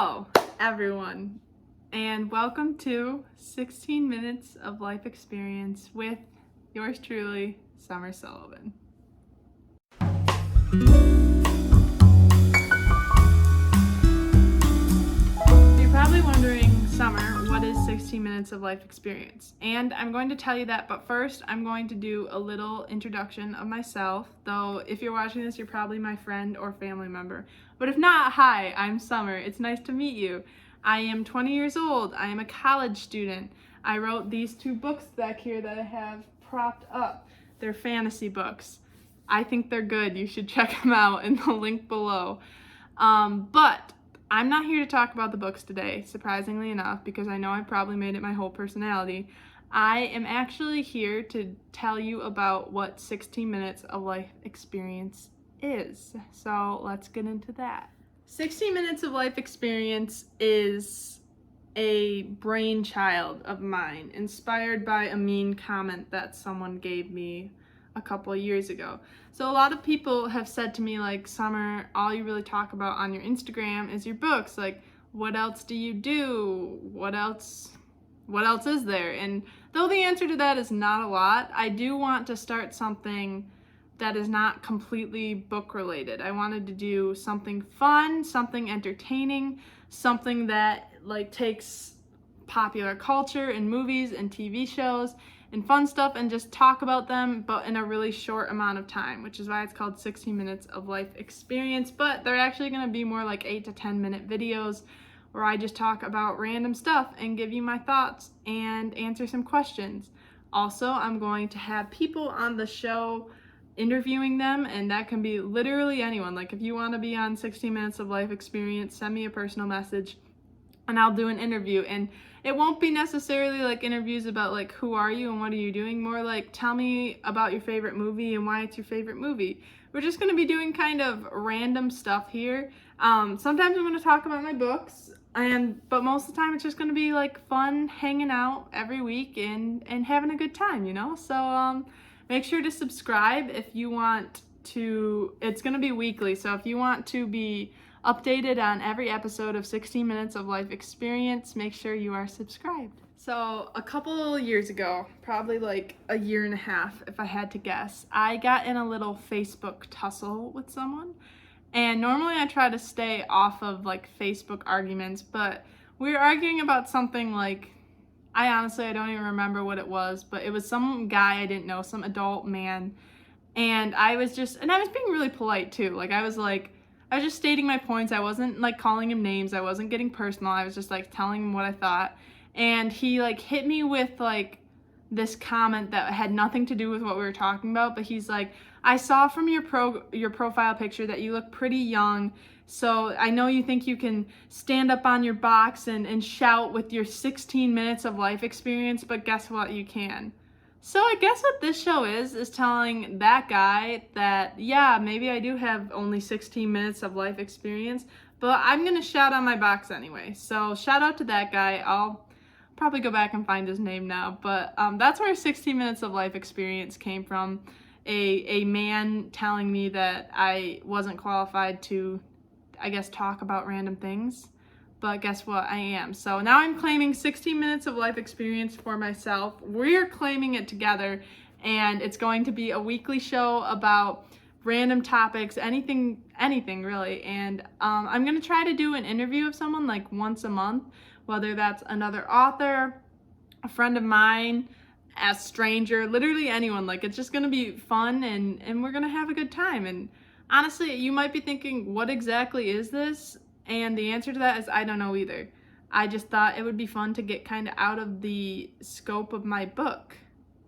Hello, everyone, and welcome to 16 Minutes of Life Experience with yours truly, Summer Sullivan. You're probably wondering, Summer, what is 16 Minutes of Life Experience? And I'm going to tell you that, but first I'm going to do a little introduction of myself, though if you're watching this, you're probably my friend or family member. But if not, hi, I'm Summer. It's nice to meet you. I am 20 years old. I am a college student. I wrote these two books back here that I have propped up. They're fantasy books. I think they're good. You should check them out in the link below. But I'm not here to talk about the books today, surprisingly enough, because I know I probably made it my whole personality. I am actually here to tell you about what 16 Minutes of Life Experience is. So let's get into that. 16 Minutes of Life Experience is a brainchild of mine, inspired by a mean comment that someone gave me a couple of years ago. So a lot of people have said to me, like, Summer, all you really talk about on your Instagram is your books. Like, what else do you do? What else is there? And though the answer to that is not a lot, I do want to start something that is not completely book related. I wanted to do something fun, something entertaining, something that like takes popular culture and movies and TV shows and fun stuff and just talk about them, but in a really short amount of time, which is why it's called 16 Minutes of Life Experience. But they're actually gonna be more like 8 to 10 minute videos where I just talk about random stuff and give you my thoughts and answer some questions. Also, I'm going to have people on the show interviewing them, and that can be literally anyone. Like, if you want to be on 16 Minutes of Life Experience, send me a personal message and I'll do an interview. And it won't be necessarily like interviews about like who are you and what are you doing, more like tell me about your favorite movie and why it's your favorite movie. We're just going to be doing kind of random stuff here. Sometimes I'm going to talk about my books, but most of the time it's just going to be like fun hanging out every week and having a good time, you know? So make sure to subscribe if you want to. It's going to be weekly, so if you want to be updated on every episode of 16 Minutes of Life Experience, make sure you are subscribed. So a couple years ago, probably like a year and a half if I had to guess, I got in a little Facebook tussle with someone. And normally I try to stay off of like Facebook arguments, but we were arguing about something like, I don't even remember what it was, but it was some guy I didn't know, some adult man. And I was being really polite too. Like, I was just stating my points. I wasn't like calling him names. I wasn't getting personal. I was just like telling him what I thought. And he like hit me with like this comment that had nothing to do with what we were talking about. But he's like, I saw from your profile picture that you look pretty young. So I know you think you can stand up on your box and shout with your 16 minutes of life experience, but guess what? You can. So I guess what this show is telling that guy that, yeah, maybe I do have only 16 minutes of life experience, but I'm going to shout on my box anyway. So shout out to that guy. I'll probably go back and find his name now, but that's where 16 minutes of life experience came from. A man telling me that I wasn't qualified to, I guess, talk about random things, but guess what? I am. So now I'm claiming 16 minutes of life experience for myself. We're claiming it together, and it's going to be a weekly show about random topics, anything really. And I'm gonna try to do an interview of someone like once a month, whether that's another author, a friend of mine, a stranger, literally anyone. Like, it's just gonna be fun, and we're gonna have a good time. And honestly, you might be thinking, what exactly is this? And the answer to that is I don't know either. I just thought it would be fun to get kind of out of the scope of my book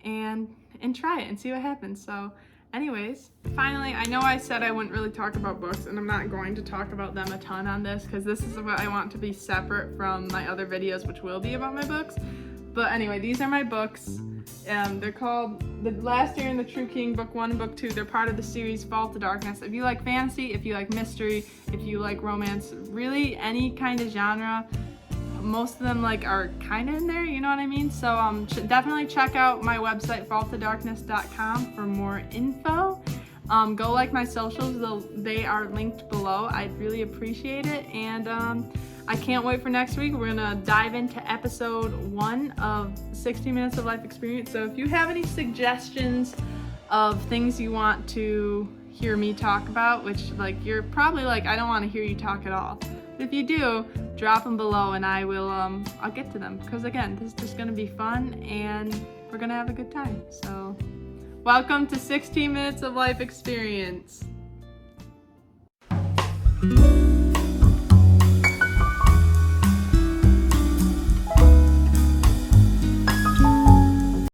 and try it and see what happens. So anyways, finally, I know I said I wouldn't really talk about books, and I'm not going to talk about them a ton on this because this is what I want to be separate from my other videos, which will be about my books. But anyway, these are my books. They're called The Last Year in the True King, Book 1 and Book 2. They're part of the series Fall to Darkness. If you like fantasy, if you like mystery, if you like romance, really any kind of genre, most of them like are kind of in there, you know what I mean? So definitely check out my website, falltodarkness.com, for more info. Go like my socials, they are linked below. I'd really appreciate it. And I can't wait for next week. We're gonna dive into episode 1 of 60 Minutes of Life Experience. So if you have any suggestions of things you want to hear me talk about, which you're probably like, I don't want to hear you talk at all. But if you do, drop them below and I will I'll get to them, because again, this is just gonna be fun and we're gonna have a good time. So welcome to 16 Minutes of Life Experience.